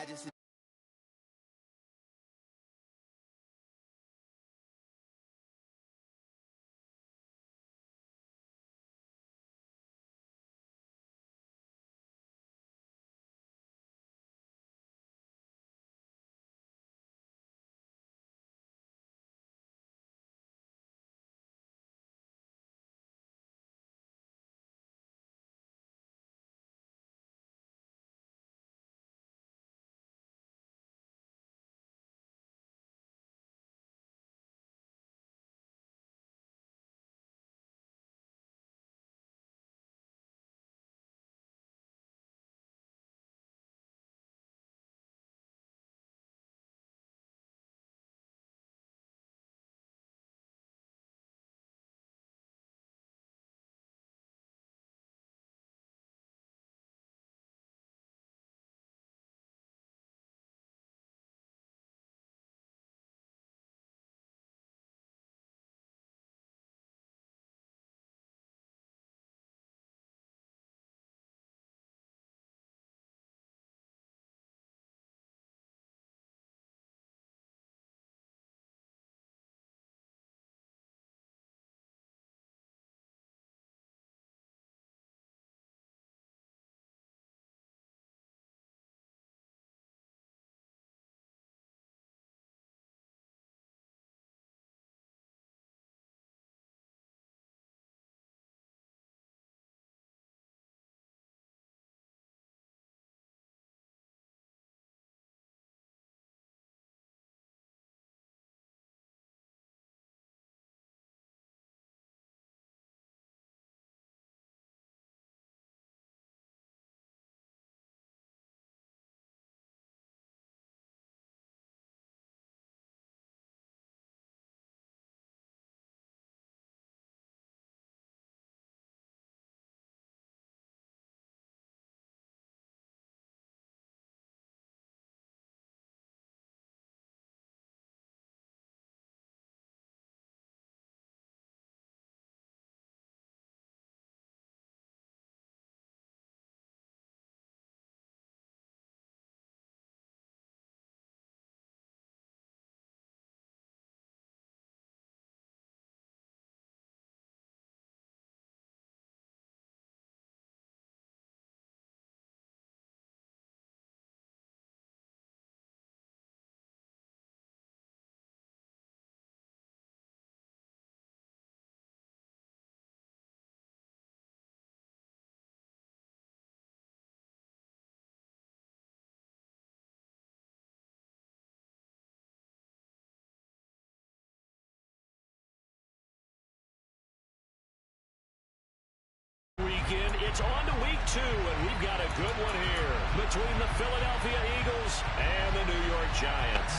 just weekend. It's on to week 2, and we've got a good one here between the Philadelphia Eagles and the New York Giants.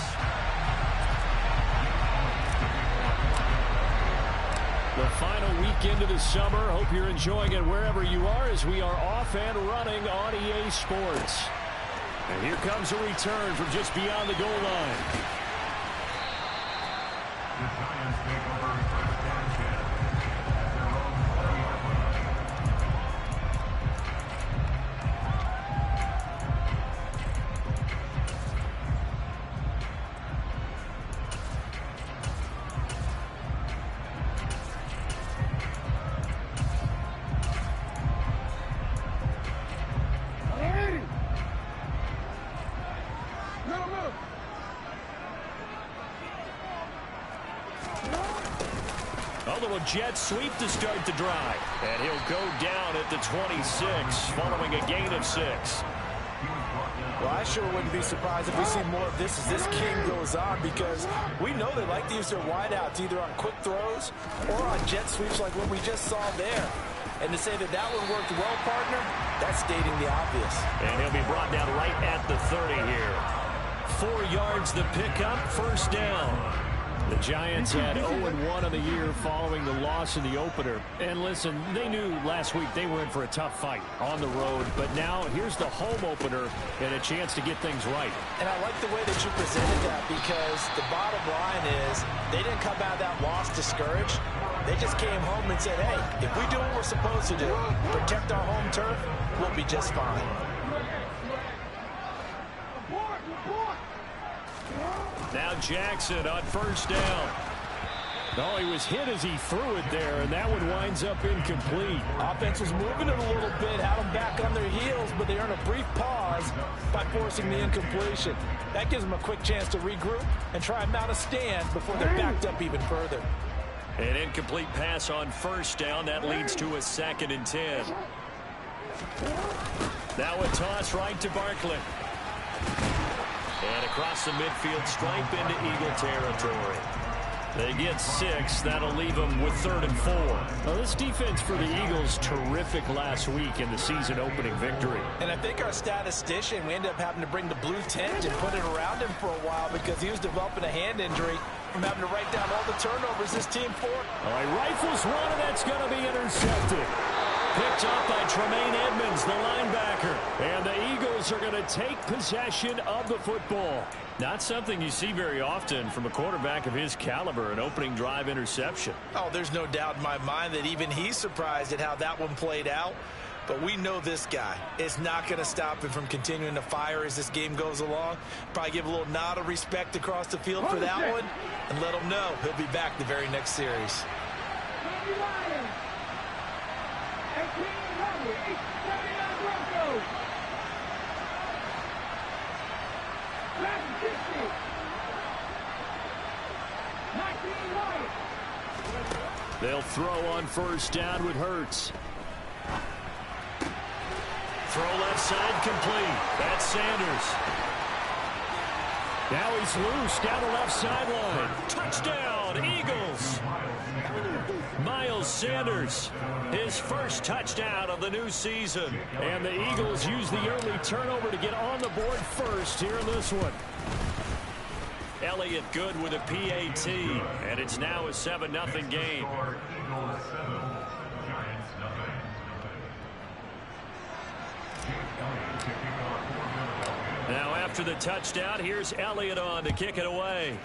The final weekend of the summer. Hope you're enjoying it wherever you are as we are off and running on EA Sports. And here comes a return from just beyond the goal line. The Giants take over first and 10. A little jet sweep to start the drive. And he'll go down at the 26 following a gain of 6. Well, I sure wouldn't be surprised if we see more of this as this game goes on, because we know they like to use their wideouts either on quick throws or on jet sweeps like what we just saw there. And to say that that one worked well, partner, that's stating the obvious. And he'll be brought down right at the 30 here. 4 yards the pickup, first down. The Giants had 0-1 on the year following the loss in the opener. And listen, they knew last week they were in for a tough fight on the road. But now here's the home opener and a chance to get things right. And I like the way that you presented that, because the bottom line is they didn't come out of that loss discouraged. They just came home and said, hey, if we do what we're supposed to do, protect our home turf, we'll be just fine. Now Jackson on first down. Oh, he was hit as he threw it there, and that one winds up incomplete. Offense was moving it a little bit, had them back on their heels, but they earned a brief pause by forcing the incompletion. That gives them a quick chance to regroup and try and mount a stand before they're backed up even further. An incomplete pass on first down. That leads to a 2nd and 10. Now a toss right to Barkley. And across the midfield stripe into Eagle territory. They get 6. That'll leave them with 3rd and 4. Well, this defense for the Eagles, terrific last week in the season-opening victory. And I think our statistician, we ended up having to bring the blue tent and put it around him for a while because he was developing a hand injury from having to write down all the turnovers this team forced. All right, rifles one, and that's going to be intercepted. Picked up by Tremaine Edmonds, the linebacker. And the Eagles are going to take possession of the football. Not something you see very often from a quarterback of his caliber, an opening drive interception. Oh, there's no doubt in my mind that even he's surprised at how that one played out. But we know this guy is not going to stop him from continuing to fire as this game goes along. Probably give a little nod of respect across the field for that one and let him know he'll be back the very next series. They'll throw on first down with Hurts. Throw left side complete. That's Sanders. Now he's loose down the left sideline. Touchdown, Eagles. Miles Sanders, his first touchdown of the new season. And the Eagles use the early turnover to get on the board first here in this one. Elliott good with a PAT, and it's now a 7-0 game. Now after the touchdown, here's Elliott on to kick it away.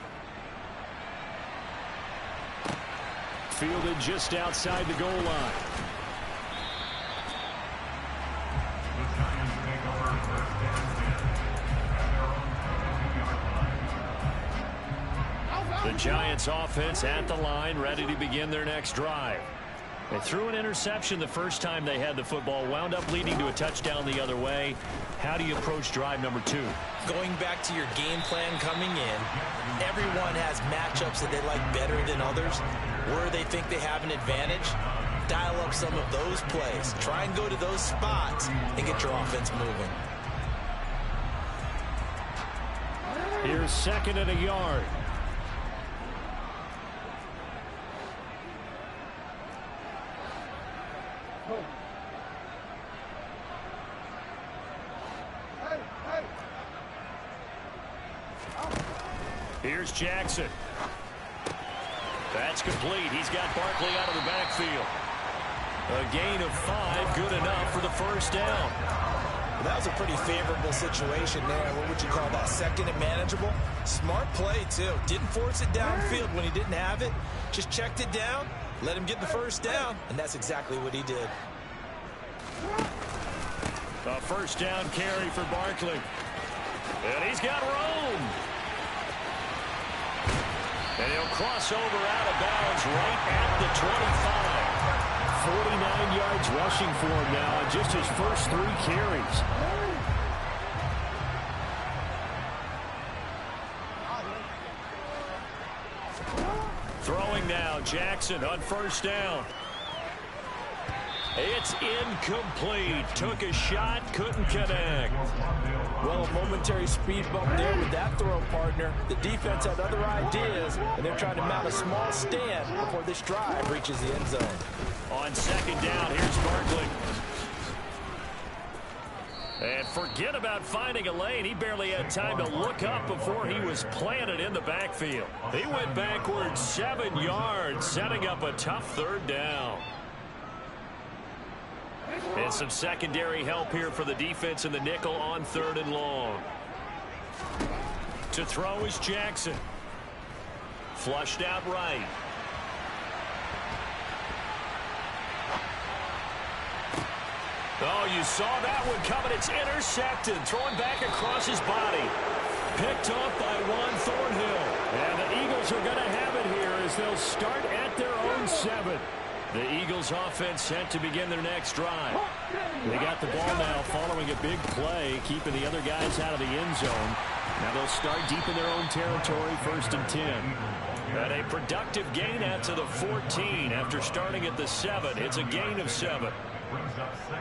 Fielded just outside the goal line. The Giants offense at the line, ready to begin their next drive. They threw an interception the first time they had the football, wound up leading to a touchdown the other way. How do you approach drive number 2? Going back to your game plan coming in, everyone has matchups that they like better than others. Where they think they have an advantage, dial up some of those plays. Try and go to those spots and get your offense moving. Here's 2nd and a yard. Here's Jackson. That's complete. He's got Barkley out of the backfield. A gain of 5, good enough for the first down. Well, that was a pretty favorable situation there. What would you call that? 2nd and manageable? Smart play, too. Didn't force it downfield when he didn't have it. Just checked it down, let him get the first down, and that's exactly what he did. A first down carry for Barkley. And he's got room. And he'll cross over out of bounds right at the 25. 49 yards rushing for him now on just his first 3 carries. Throwing now, Jackson on first down. It's incomplete. Took a shot, couldn't connect. Well, a momentary speed bump there with that throw, partner. The defense had other ideas, and they're trying to mount a small stand before this drive reaches the end zone. On 2nd down, here's Barkley. And forget about finding a lane. He barely had time to look up before he was planted in the backfield. He went backwards 7 yards, setting up a tough 3rd down. And some secondary help here for the defense in the nickel on 3rd and long. To throw is Jackson. Flushed out right. Oh, you saw that one coming. It's intercepted. Throwing back across his body. Picked off by Juan Thornhill. And the Eagles are going to have it here as they'll start at their own 7. The Eagles offense set to begin their next drive. They got the ball now following a big play, keeping the other guys out of the end zone. Now they'll start deep in their own territory, 1st and 10. And a productive gain out to the 14 after starting at the 7. It's a gain of 7.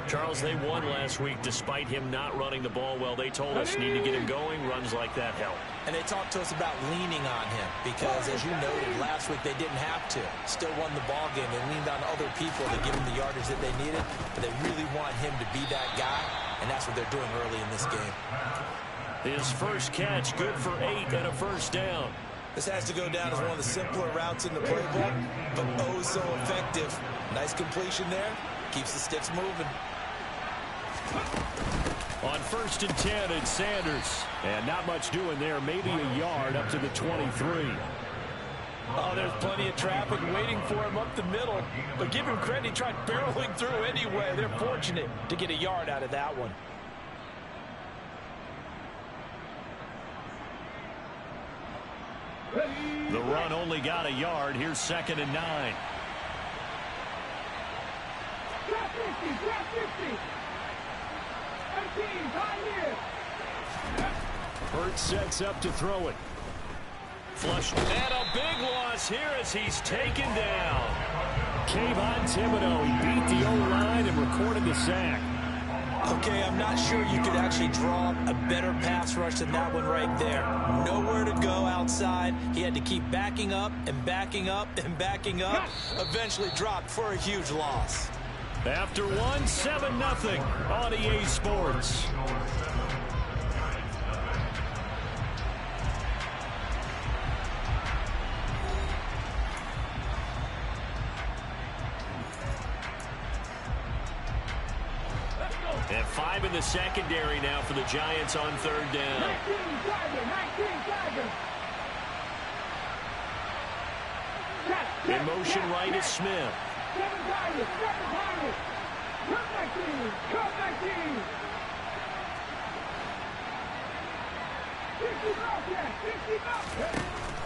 Charles, they won last week despite him not running the ball well. They told us need to get him going. Runs like that help. And they talked to us about leaning on him because, as you noted, last week they didn't have to. Still won the ball game. They leaned on other people to give him the yardage that they needed, but they really want him to be that guy, and that's what they're doing early in this game. His first catch, good for 8 and a first down. This has to go down as one of the simpler routes in the playbook, but oh so effective. Nice completion there. Keeps the sticks moving. On 1st and 10, it's Sanders. And not much doing there. Maybe a yard up to the 23. Oh, there's plenty of traffic waiting for him up the middle. But give him credit, he tried barreling through anyway. They're fortunate to get a yard out of that one. The run only got a yard. Here's 2nd and 9. Hurt sets up to throw it. Flushed. And a big loss here as he's taken down. Kayvon Thibodeau, he beat the O-line and recorded the sack. Okay, I'm not sure you could actually draw a better pass rush than that one right there. Nowhere to go outside. He had to keep backing up and backing up and backing up. Eventually dropped for a huge loss. After one, 7-0 on EA Sports. And 5 in the secondary now for the Giants on 3rd down. 19 Tigers. In motion right is Smith. 7 Tigers. Come back team. 60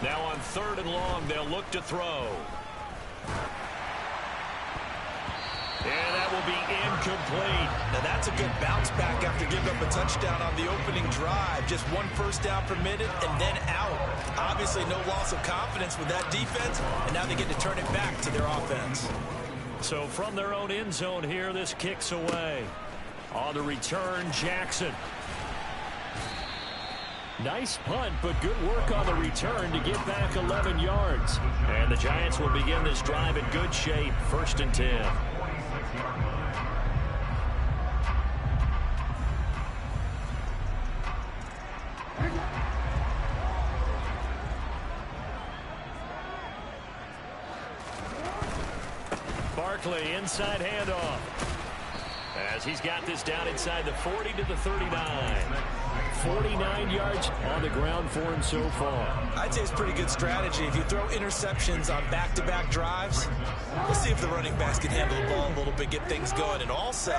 Now on 3rd and long, they'll look to throw. And that will be incomplete. Now that's a good bounce back after giving up a touchdown on the opening drive. Just 1 first down permitted and then out. Obviously no loss of confidence with that defense, and now they get to turn it back to their offense. So from their own end zone here, this kicks away. On the return, Jackson. Nice punt, but good work on the return to get back 11 yards. And the Giants will begin this drive in good shape, 1st and 10. Barkley, inside handoff. As he's got this down inside the 40 to the 39. 49 yards on the ground for him so far. I'd say it's pretty good strategy. If you throw interceptions on back-to-back drives, we'll see if the running backs can handle the ball a little bit, get things going. And also,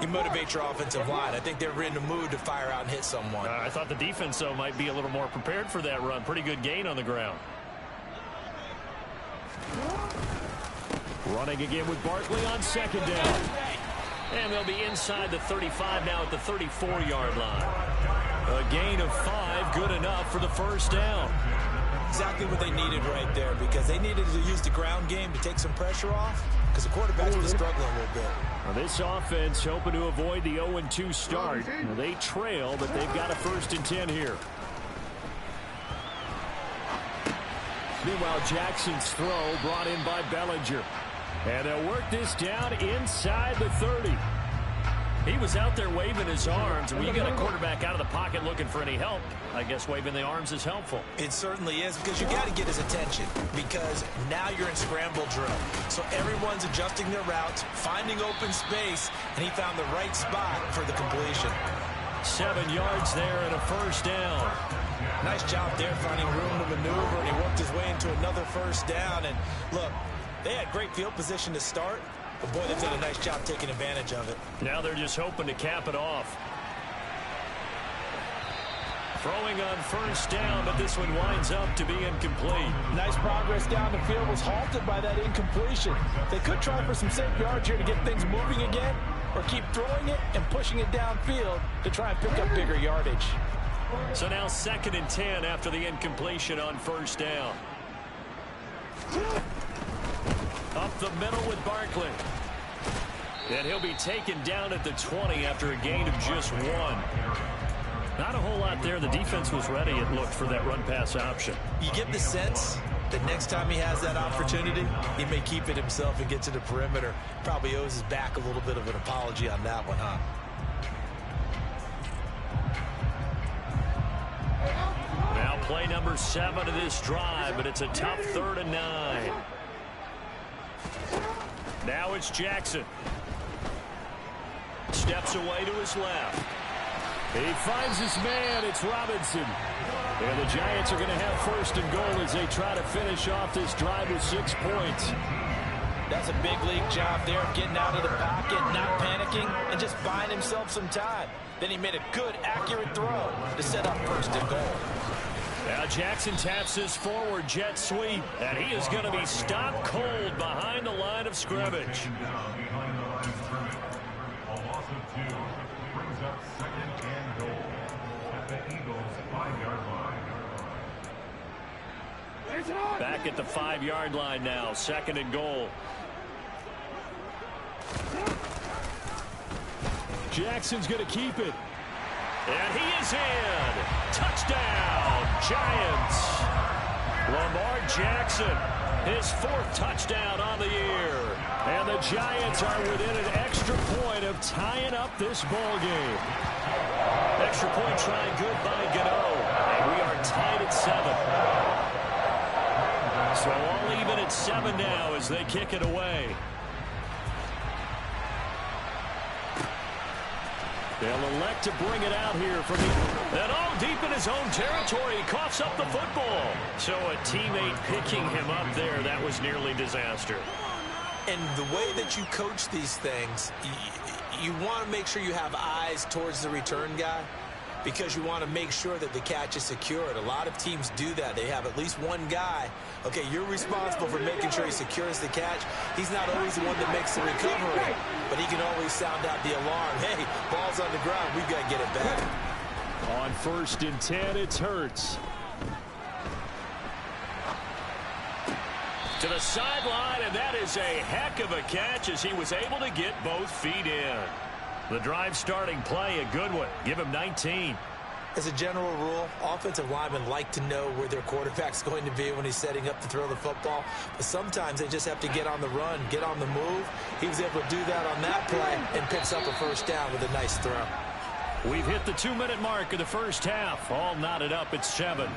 you motivate your offensive line. I think they're in the mood to fire out and hit someone. I thought the defense, though, might be a little more prepared for that run. Pretty good gain on the ground. Running again with Barkley on 2nd down. And they'll be inside the 35 now at the 34-yard line. A gain of 5, good enough for the first down. Exactly what they needed right there, because they needed to use the ground game to take some pressure off, because the quarterback's been struggling a little bit. Now this offense hoping to avoid the 0-2 start. Now they trail, but they've got a 1st and 10 here. Meanwhile, Jackson's throw brought in by Bellinger. And they'll work this down inside the 30. He was out there waving his arms. When you get a quarterback out of the pocket looking for any help, I guess waving the arms is helpful. It certainly is, because you got to get his attention, because now you're in scramble drill. So everyone's adjusting their routes, finding open space, and he found the right spot for the completion. 7 yards there and a first down. Nice job there finding room to maneuver, and he worked his way into another first down. And look, they had great field position to start, but boy, they've done a nice job taking advantage of it. Now they're just hoping to cap it off. Throwing on first down, but this one winds up to be incomplete. Nice progress down the field, was halted by that incompletion. They could try for some safe yards here to get things moving again, or keep throwing it and pushing it downfield to try and pick up bigger yardage. So now 2nd and 10 after the incompletion on first down. Up the middle with Barkley. And he'll be taken down at the 20 after a gain of just 1. Not a whole lot there. The defense was ready, it looked, for that run-pass option. You get the sense that next time he has that opportunity, he may keep it himself and get to the perimeter. Probably owes his back a little bit of an apology on that one, huh? Now play number 7 of this drive, but it's a tough 3rd and 9. Now it's Jackson. Steps away to his left. He finds his man. It's Robinson. And the Giants are going to have 1st and goal as they try to finish off this drive with 6 points. That's a big league job there, getting out of the pocket, not panicking, and just buying himself some time. Then he made a good, accurate throw to set up 1st and goal. Now Jackson taps his forward jet sweep, and he is going to be stopped cold behind the line of scrimmage. A loss of 2 brings up 2nd and goal at the Eagles' 5-yard line. Back at the 5-yard line now, 2nd and goal. Jackson's going to keep it. And he is in. Touchdown, Giants. Lamar Jackson, his 4th touchdown on the year. And the Giants are within an extra point of tying up this ball game. Extra point try good by Gano. And we are tied at 7. So all even at 7 now as they kick it away. They'll elect to bring it out here from the... And all deep in his own territory. He coughs up the football. So a teammate picking him up there, that was nearly disaster. And the way that you coach these things, you want to make sure you have eyes towards the return guy, because you want to make sure that the catch is secured. A lot of teams do that. They have at least one guy. Okay, you're responsible for making sure he secures the catch. He's not always the one that makes the recovery, but he can always sound out the alarm. Hey, ball's on the ground. We've got to get it back. On 1st and 10, it's Hurts. To the sideline, and that is a heck of a catch as he was able to get both feet in. The drive starting play, a good one. Give him 19. As a general rule, offensive linemen like to know where their quarterback's going to be when he's setting up to throw the football. But sometimes they just have to get on the run, get on the move. He was able to do that on that play and picks up a 1st down with a nice throw. We've hit the 2-minute mark of the first half. All knotted up at 7.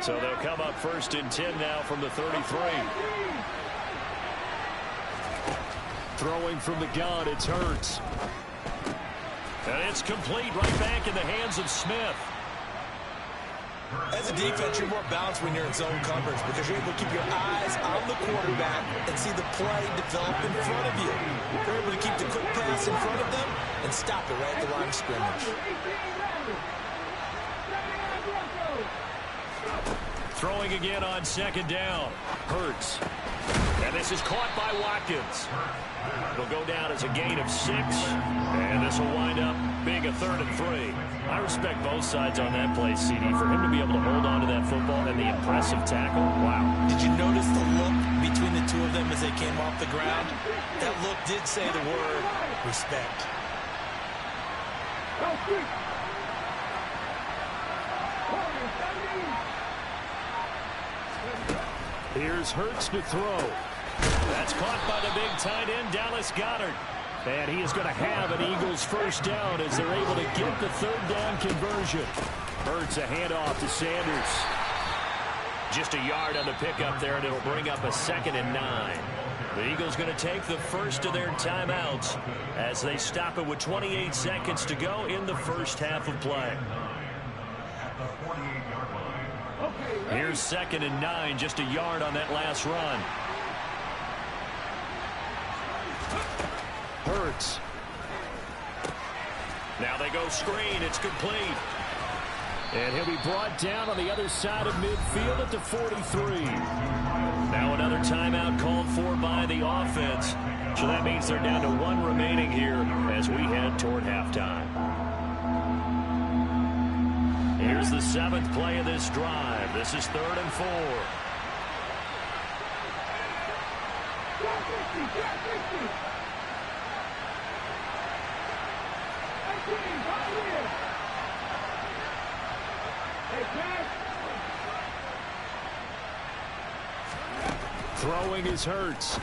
So they'll come up 1st and 10 now from the 33. Throwing from the gun, it's Hurts. And it's complete, right back in the hands of Smith. As a defense, you're more balanced when you're in zone coverage because you're able to keep your eyes on the quarterback and see the play develop in front of you. You're able to keep the quick pass in front of them and stop it right at the line of scrimmage. Throwing again on 2nd down. Hurts. And this is caught by Watkins. It'll go down as a gain of 6. And this will wind up being a 3rd and 3. I respect both sides on that play, CD. For him to be able to hold on to that football and the impressive tackle, wow. Did you notice the look between the two of them as they came off the ground? That look did say the word respect. Here's Hurts to throw. That's caught by the big tight end, Dallas Goedert. And he is going to have an Eagles 1st down as they're able to get the 3rd down conversion. Hurts a handoff to Sanders. Just a yard on the pickup there, and it'll bring up a 2nd and 9. The Eagles going to take the first of their timeouts as they stop it with 28 seconds to go in the first half of play. Here's 2nd and 9, just a yard on that last run. Now they go screen. It's complete. And he'll be brought down on the other side of midfield at the 43. Now another timeout called for by the offense. So that means they're down to 1 remaining here as we head toward halftime. Here's the 7th play of this drive. This is 3rd and 4. Throwing is Hurts.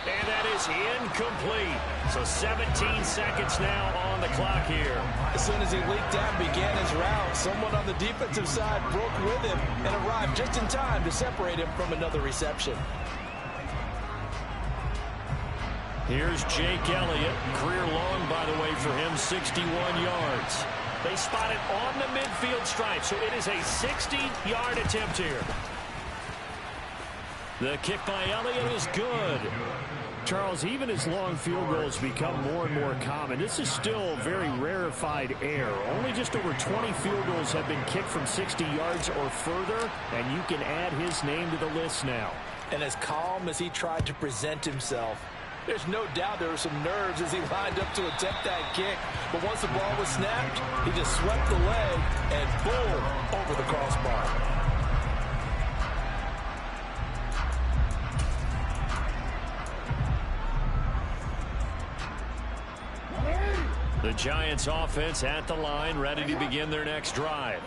And that is incomplete. So 17 seconds now on the clock here. As soon as he leaked out and began his route, someone on the defensive side broke with him and arrived just in time to separate him from another reception. Here's Jake Elliott. Career long, by the way, for him, 61 yards. They spot it on the midfield stripe, so it is a 60-yard attempt here. The kick by Elliott is good. Charles, even as long field goals become more and more common, this is still very rarefied air. Only just over 20 field goals have been kicked from 60 yards or further, and you can add his name to the list now. And as calm as he tried to present himself, there's no doubt there were some nerves as he lined up to attempt that kick. But once the ball was snapped, he just swept the leg and boom, over the crossbar. The Giants offense at the line, ready to begin their next drive.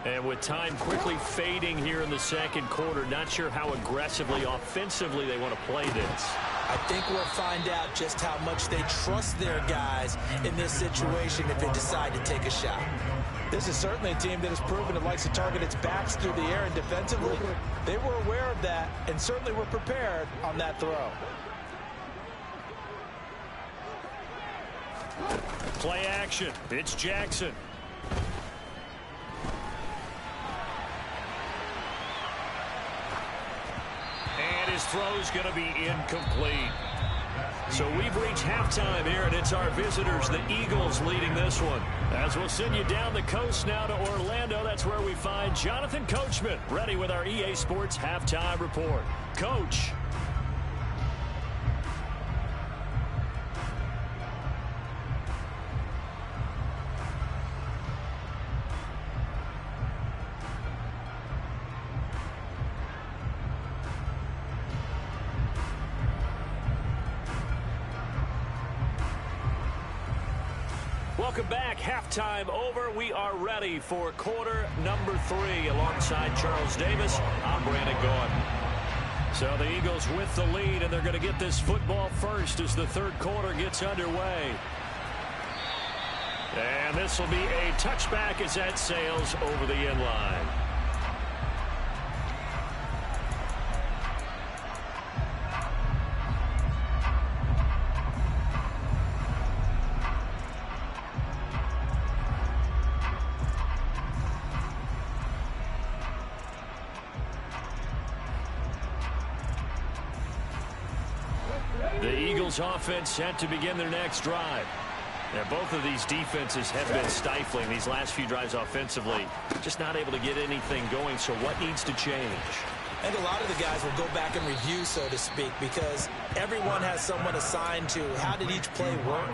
And with time quickly fading here in the second quarter, not sure how aggressively, offensively they want to play this. I think we'll find out just how much they trust their guys in this situation if they decide to take a shot. This is certainly a team that has proven it likes to target its backs through the air and defensively. They were aware of that and certainly were prepared on that throw. Play action. It's Jackson. And his throw's going to be incomplete. So we've reached halftime here, and it's our visitors, the Eagles, leading this one. As we'll send you down the coast now to Orlando, that's where we find Jonathan Coachman, ready with our EA Sports Halftime Report. Coach. Welcome back. Halftime over. We are ready for quarter number 3 alongside Charles Davis. I'm Brandon Gordon. So the Eagles with the lead, and they're going to get this football first as the third quarter gets underway. And this will be a touchback as that sails over the end line. The Eagles offense set to begin their next drive. Now, both of these defenses have been stifling these last few drives offensively. Just not able to get anything going, so what needs to change? I think a lot of the guys will go back and review, so to speak, because everyone has someone assigned to how did each play work.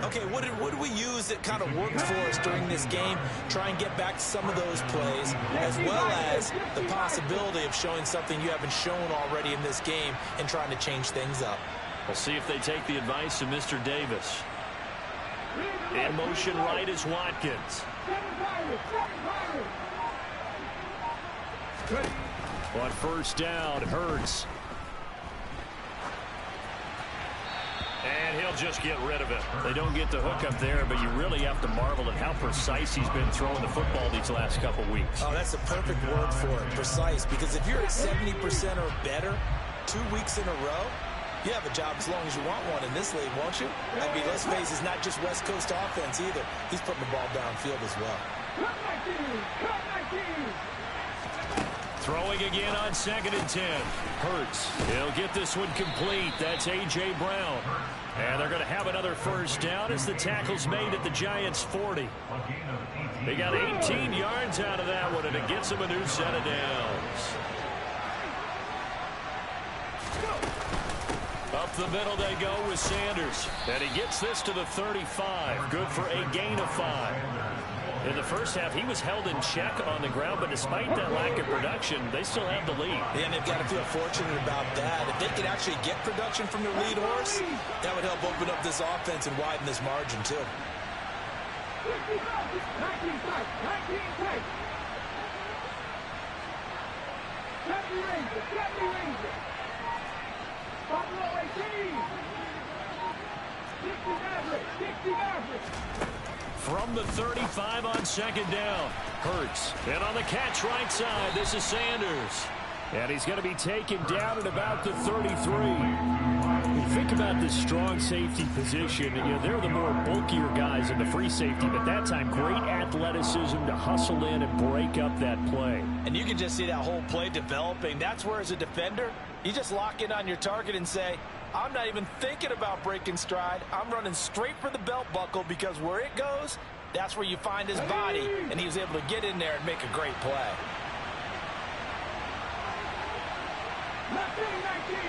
Okay, what did we use that kind of worked for us during this game? Try and get back to some of those plays, as well as the possibility of showing something you haven't shown already in this game and trying to change things up. We'll see if they take the advice of Mr. Davis. In motion right is Watkins. On first down, Hurts. And he'll just get rid of it. They don't get the hook up there, but you really have to marvel at how precise he's been throwing the football these last couple weeks. Oh, that's the perfect word for it, precise, because if you're at 70% or better 2 weeks in a row, you have a job as long as you want one in this league, won't you? I mean, let's face it, it's not just West Coast offense either. He's putting the ball downfield as well. Throwing again on 2nd and 10. Hurts. He'll get this one complete. That's A.J. Brown. And they're going to have another first down as the tackle's made at the Giants' 40. They got 18 yards out of that one, and it gets them a new set of downs. Up the middle they go with Sanders. And he gets this to the 35. Good for a gain of 5. In the first half, he was held in check on the ground, but despite that lack of production, they still have the lead. Yeah, and they've got to feel fortunate about that. If they could actually get production from their lead horse, that would help open up this offense and widen this margin, too. 19 tight. 19 tight. 70 Rangers. 70 Rangers. Buffalo 18. 60 Mavericks. 60 Mavericks. From the 35 on 2nd down. Hurts. And on the catch right side, this is Sanders. And he's going to be taken down at about the 33. You think about this strong safety position. You know, they're the more bulkier guys in the free safety, but that time, great athleticism to hustle in and break up that play. And you can just see that whole play developing. That's where, as a defender, you just lock in on your target and say, I'm not even thinking about breaking stride. I'm running straight for the belt buckle, because where it goes, that's where you find his body, and he was able to get in there and make a great play. Left wing 19.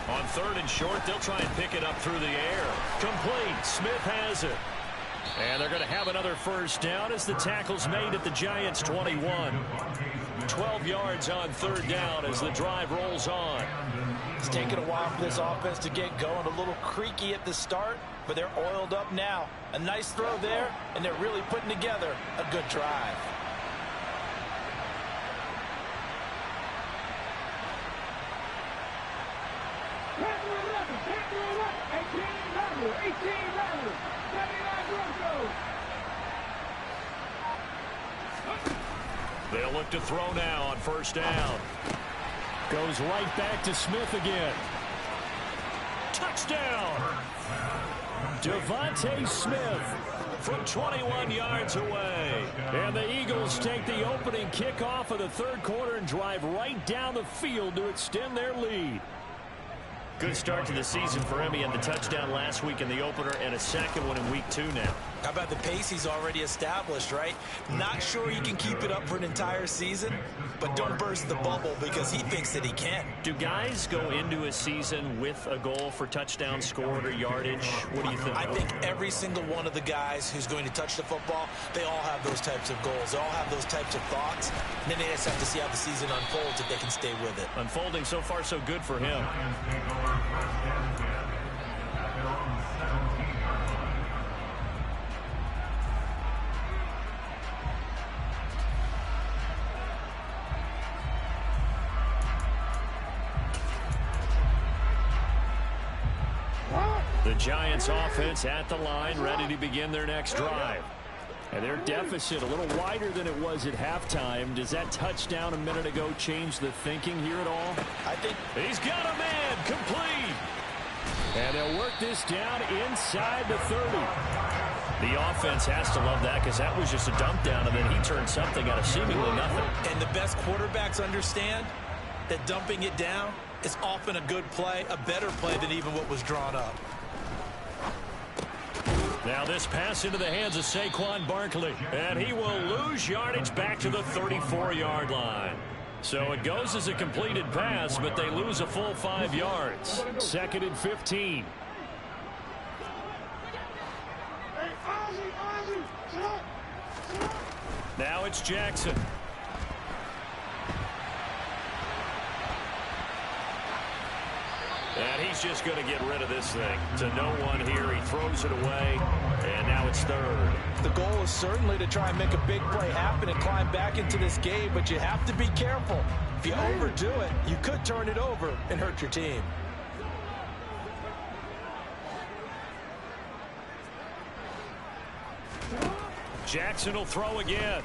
On 3rd and short, they'll try and pick it up through the air. Complete. Smith has it. And they're going to have another first down as the tackle's made at the Giants' 21. 12 yards on 3rd down as the drive rolls on. It's taken a while for this offense to get going. A little creaky at the start, but they're oiled up now. A nice throw there, and they're really putting together a good drive. They'll look to throw now on 1st down. Goes right back to Smith again. Touchdown! Devontae Smith from 21 yards away. And the Eagles take the opening kickoff of the 3rd quarter and drive right down the field to extend their lead. Good start to the season for him. He had the touchdown last week in the opener and a second one in week 2 now. How about the pace he's already established, right? Not sure he can keep it up for an entire season, but don't burst the bubble, because he thinks that he can. Do guys go into a season with a goal for touchdown scored or yardage? What do you think? I think every single one of the guys who's going to touch the football, they all have those types of goals. They all have those types of thoughts. And then they just have to see how the season unfolds if they can stay with it. Unfolding so far so good for him. The Giants offense at the line, ready to begin their next drive. And their deficit a little wider than it was at halftime. Does that touchdown a minute ago change the thinking here at all? I think he's got a man complete. And they'll work this down inside the 30. The offense has to love that, because that was just a dump down, and then he turned something out of seemingly nothing. And the best quarterbacks understand that dumping it down is often a good play, a better play than even what was drawn up. Now this pass into the hands of Saquon Barkley, and he will lose yardage back to the 34-yard line. So it goes as a completed pass, but they lose a full 5 yards. 2nd and 15. Now it's Jackson. And he's just going to get rid of this thing. To no one here. He throws it away. And now it's 3rd. The goal is certainly to try and make a big play happen and climb back into this game, but you have to be careful. If you overdo it, you could turn it over and hurt your team. Jackson will throw again.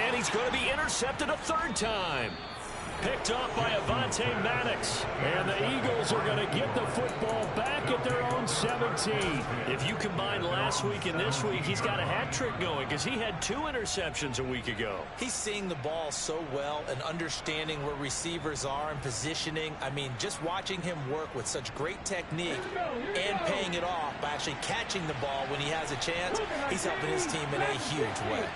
And he's going to be intercepted a 3rd time. picked off by Avonte Maddox. And the Eagles are going to get the football back at their own 17. If you combine last week and this week, he's got a hat trick going because he had 2 interceptions a week ago. He's seeing the ball so well and understanding where receivers are and positioning. I mean, just watching him work with such great technique and paying it off by actually catching the ball when he has a chance, he's helping his team in a huge way.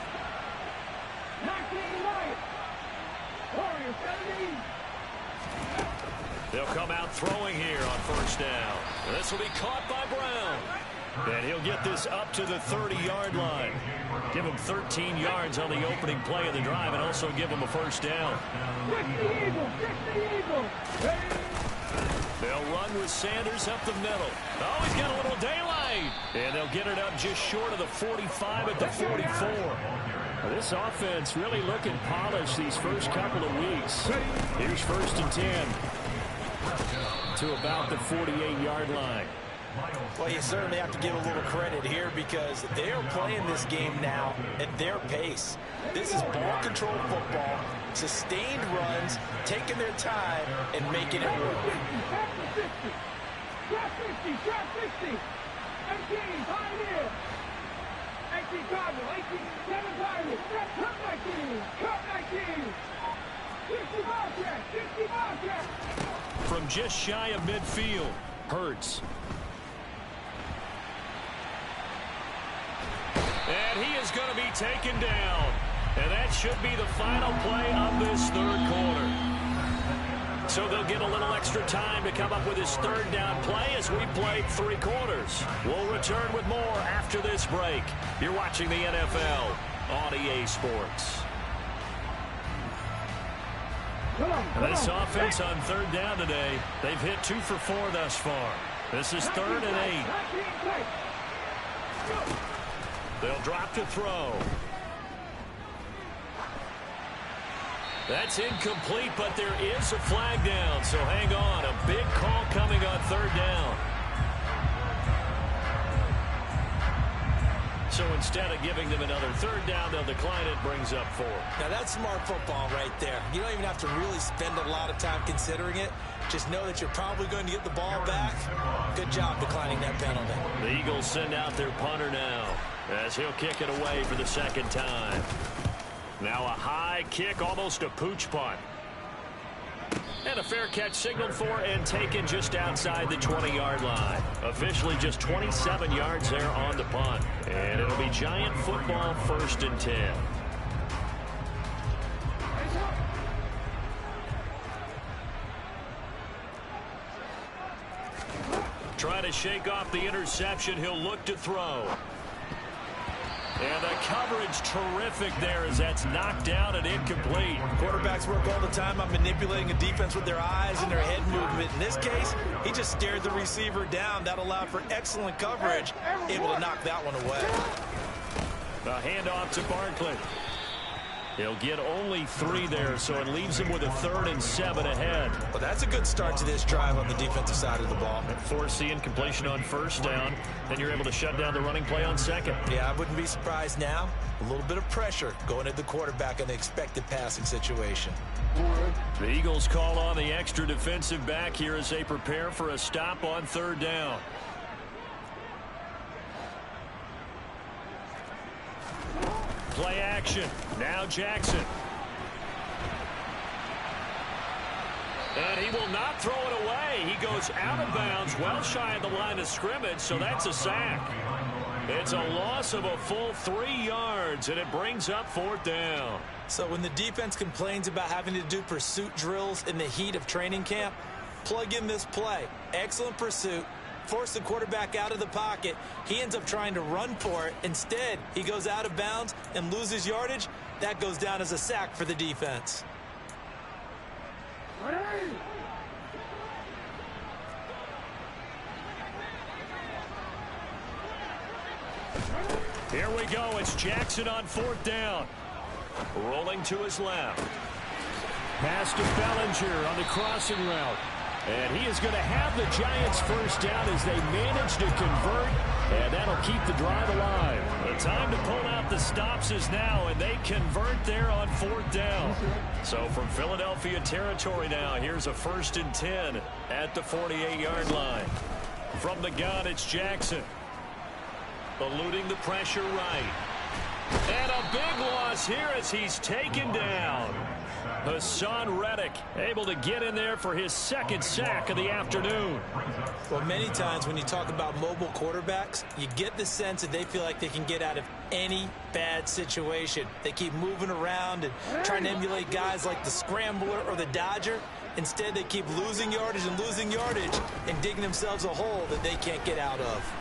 They'll come out throwing here on first down. This will be caught by Brown. And he'll get this up to the 30-yard line. Give him 13 yards on the opening play of the drive and also give him a first down. They'll run with Sanders up the middle. Oh, he's got a little daylight. And they'll get it up just short of the 45 at the 44. This offense really looking polished these first couple of weeks. Here's first and 10 to about the 48-yard line. Well, you certainly have to give a little credit here because they are playing this game now at their pace. This is ball control football, sustained runs, taking their time, and making it work. Drop 50, drop 50. 18, Pioneer. 18, Cardinal. 18, 7 Pioneer. Cut 19, cut 19. 60 Bobcat, 60 Bobcat. From just shy of midfield, Hurts. And he is going to be taken down. And that should be the final play of this third quarter. So they'll get a little extra time to come up with his third down play as we played 3 quarters. We'll return with more after this break. You're watching the NFL on EA Sports. This offense on third down today, they've hit 2 for 4 thus far. This is 3rd and 8. They'll drop to throw. That's incomplete, but there is a flag down, so hang on. A big call coming on 3rd down. So instead of giving them another 3rd down, they'll decline it, brings up 4. Now that's smart football right there. You don't even have to really spend a lot of time considering it. Just know that you're probably going to get the ball back. Good job declining that penalty. The Eagles send out their punter now as he'll kick it away for the second time. Now a high kick, almost a pooch punt. And a fair catch signaled for and taken just outside the 20-yard line. Officially just 27 yards there on the punt. And it'll be Giant football, 1st and 10. Trying to shake off the interception. He'll look to throw. And the coverage terrific there as that's knocked down and incomplete. Quarterbacks work all the time on manipulating a defense with their eyes and their head movement. In this case, he just stared the receiver down. That allowed for excellent coverage, able to knock that one away. A handoff to Barkley. He'll get only 3 there, so it leaves him with a 3rd and 7 ahead. Well, that's a good start to this drive on the defensive side of the ball. Force the incompletion on 1st down, then you're able to shut down the running play on 2nd. Yeah, I wouldn't be surprised now. A little bit of pressure going at the quarterback in the expected passing situation. The Eagles call on the extra defensive back here as they prepare for a stop on 3rd down. Play action. Now Jackson. And he will not throw it away. He goes out of bounds, well shy of the line of scrimmage, so that's a sack. It's a loss of a full 3 yards, and it brings up 4th down. So when the defense complains about having to do pursuit drills in the heat of training camp, plug in this play. Excellent pursuit. Force the quarterback out of the pocket. He ends up trying to run for it. Instead, he goes out of bounds and loses yardage. That goes down as a sack for the defense. Here we go. It's Jackson on 4th down. Rolling to his left. Pass to Bellinger on the crossing route. And he is going to have the Giants 1st down as they manage to convert And that'll keep the drive alive. The time to pull out the stops is now, and they convert there on 4th down. So from Philadelphia territory now, here's a 1st and 10 at the 48-yard line. From the gun, it's Jackson. Eluding the pressure right. And a big loss here as he's taken down. Hassan Reddick able to get in there for his 2nd sack of the afternoon. Well, many times when you talk about mobile quarterbacks, you get the sense that they feel like they can get out of any bad situation. They keep moving around and trying to emulate guys like the Scrambler or the Dodger. Instead, they keep losing yardage and digging themselves a hole that they can't get out of.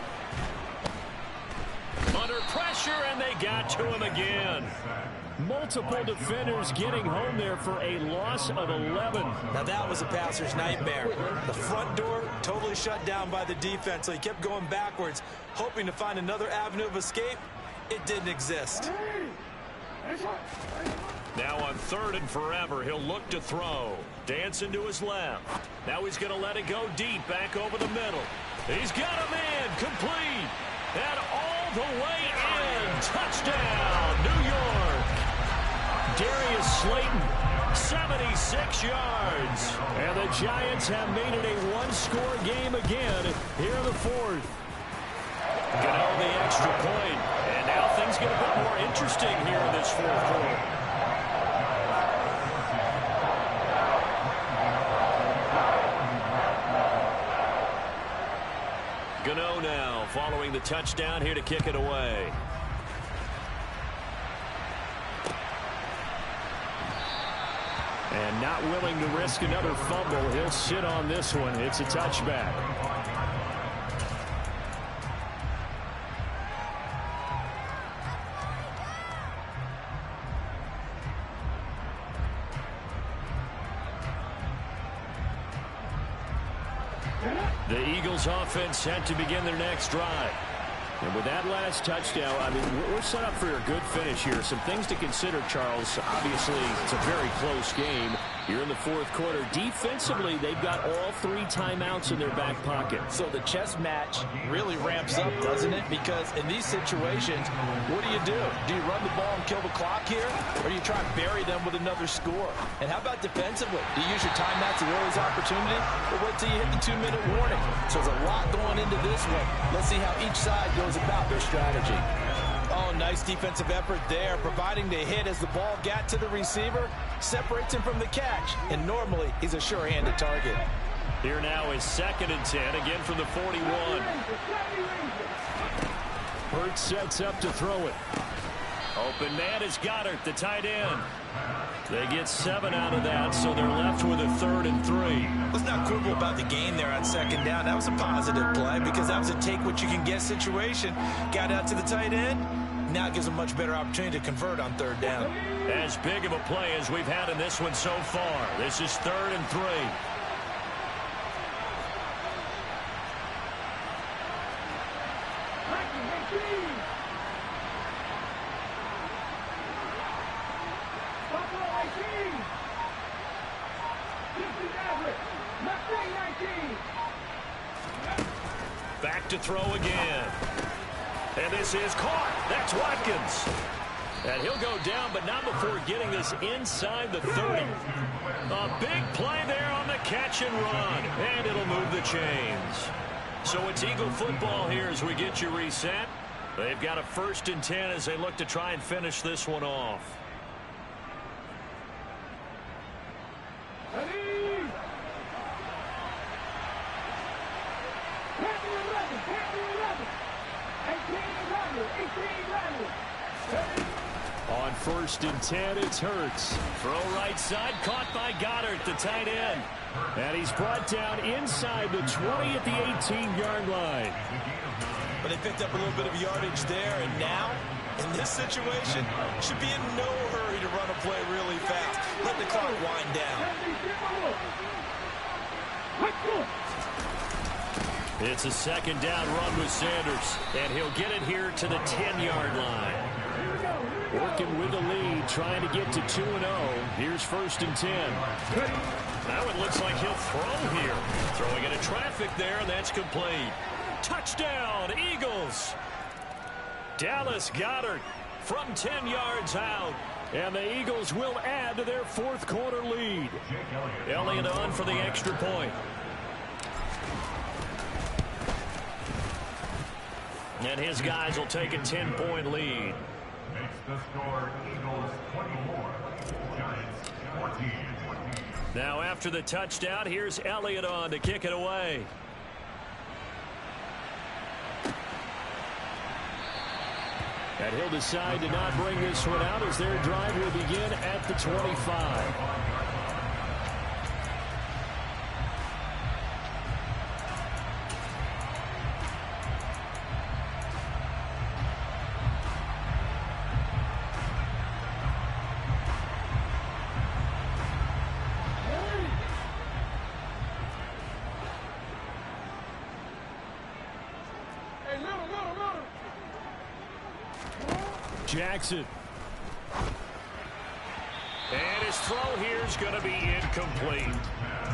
Under pressure, and they got to him again. Multiple defenders getting home there for a loss of 11. Now that was a passer's nightmare. The front door totally shut down by the defense, so he kept going backwards, hoping to find another avenue of escape. It didn't exist. Now on 3rd and forever, he'll look to throw. Dancing to his left. Now he's going to let it go deep, back over the middle. He's got a man, complete. And all the way in. Touchdown, New York. Darius Slayton, 76 yards. And the Giants have made it a one-score game again here in the 4th. Gano the extra point. And now things get a bit more interesting here in this 4th quarter. Gano now following the touchdown here to kick it away. And not willing to risk another fumble. He'll sit on this one. It's a touchback. The Eagles offense set to begin their next drive. And with that last touchdown, I mean, we're set up for a good finish here. Some things to consider, Charles. Obviously, it's a very close game. You're in the 4th quarter. Defensively, they've got all 3 timeouts in their back pocket. So the chess match really ramps up, doesn't it? Because in these situations, what do? Do you run the ball and kill the clock here? Or do you try and bury them with another score? And how about defensively? Do you use your timeouts at earliest opportunity? Or wait till you hit the 2-minute warning? So there's a lot going into this one. Let's see how each side goes about their strategy. Oh, nice defensive effort there, providing the hit as the ball got to the receiver, separates him from the catch, and normally he's a sure-handed target. Here now is 2nd and 10, again from the 41. Hurts sets up to throw it. Open man is Goddard, the tight end. They get 7 out of that, so they're left with a 3rd and 3. Let's not quibble about the gain there on 2nd down. That was a positive play because that was a take-what-you-can-get situation. Got out to the tight end. Now it gives a much better opportunity to convert on 3rd down. As big of a play as we've had in this one so far. This is 3rd and 3. Back to throw again. And this is caught. That's Watkins. And he'll go down, but not before getting this inside the 30. A big play there on the catch and run. And it'll move the chains. So it's Eagle football here as we get you reset. They've got a 1st and 10 as they look to try and finish this one off. On 1st and 10, it's Hurts. Throw right side, caught by Goddard, the tight end. And he's brought down inside the 20 at the 18-yard line. But they picked up a little bit of yardage there, and now, in this situation, should be in no hurry to run a play really fast. Let the clock wind down. It's a 2nd down run with Sanders, and he'll get it here to the 10-yard line. Working with the lead, trying to get to 2-0. Here's 1st and 10. Now it looks like he'll throw here. Throwing into traffic there, and that's complete. Touchdown, Eagles. Dallas Goedert from 10 yards out. And the Eagles will add to their fourth quarter lead. Elliott on for the extra point. And his guys will take a 10-point lead. Makes the score Eagles 24, Giants 14. Now after the touchdown, here's Elliott on to kick it away. And he'll decide to not bring this one out as their drive will begin at the 25. Jackson. And his throw here is going to be incomplete.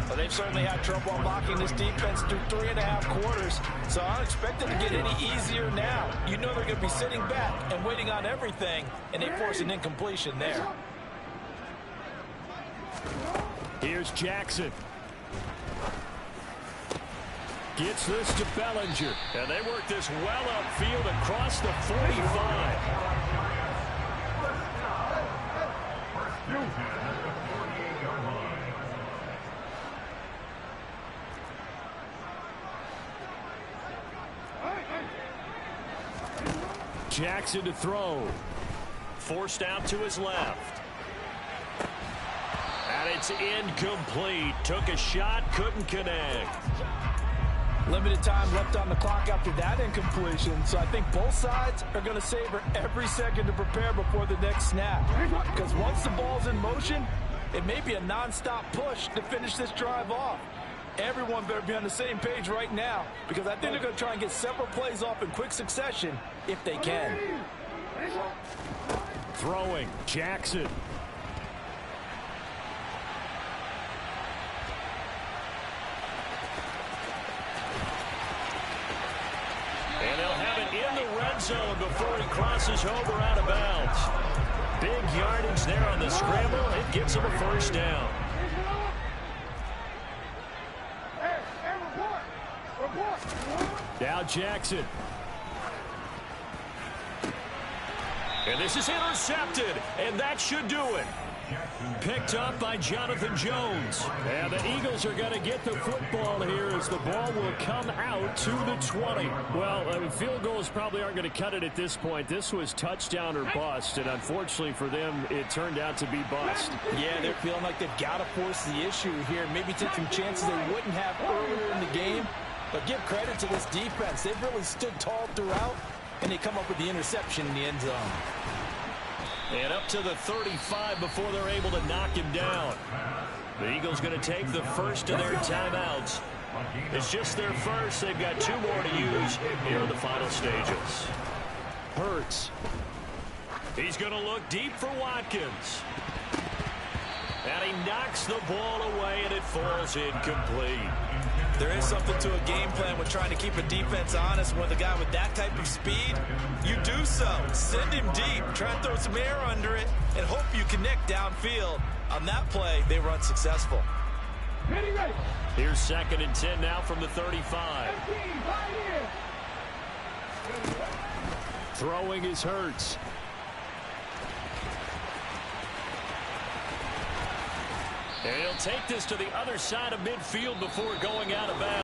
Well, they've certainly had trouble unlocking this defense through 3.5 quarters, so I don't expect it to get any easier now. You know they're going to be sitting back and waiting on everything, and they force an incompletion there. Here's Jackson. Gets this to Bellinger. And they work this well upfield across the 45. Jackson to throw. Forced out to his left. And it's incomplete. Took a shot, couldn't connect. Limited time left on the clock after that incompletion, so I think both sides are going to savor every second to prepare before the next snap. Because once the ball's in motion, it may be a non-stop push to finish this drive off. Everyone better be on the same page right now, because I think they're going to try and get several plays off in quick succession if they can. Throwing, Jackson. And they'll have it in the red zone before he crosses over out of bounds. Big yardage there on the scramble. It gets him a first down. Now Jackson. And this is intercepted, and that should do it. Picked up by Jonathan Jones. And the Eagles are going to get the football here as the ball will come out to the 20. Well, I mean, field goals probably aren't going to cut it at this point. This was touchdown or bust, and unfortunately for them, it turned out to be bust. Yeah, they're feeling like they've got to force the issue here. Maybe take some chances they wouldn't have earlier in the game. But give credit to this defense. They've really stood tall throughout, and they come up with the interception in the end zone. And up to the 35 before they're able to knock him down. The Eagles going to take the first of their timeouts. It's just their first. They've got 2 more to use here in the final stages. Hurts. He's going to look deep for Watkins. And he knocks the ball away, and it falls incomplete. There is something to a game plan with trying to keep a defense honest. With a guy with that type of speed, you do so. Send him deep, try and throw some air under it, and hope you connect downfield. On that play, they were unsuccessful. Here's 2nd and 10 now from the 35. Throwing is Hurts. And he'll take this to the other side of midfield before going out of bounds.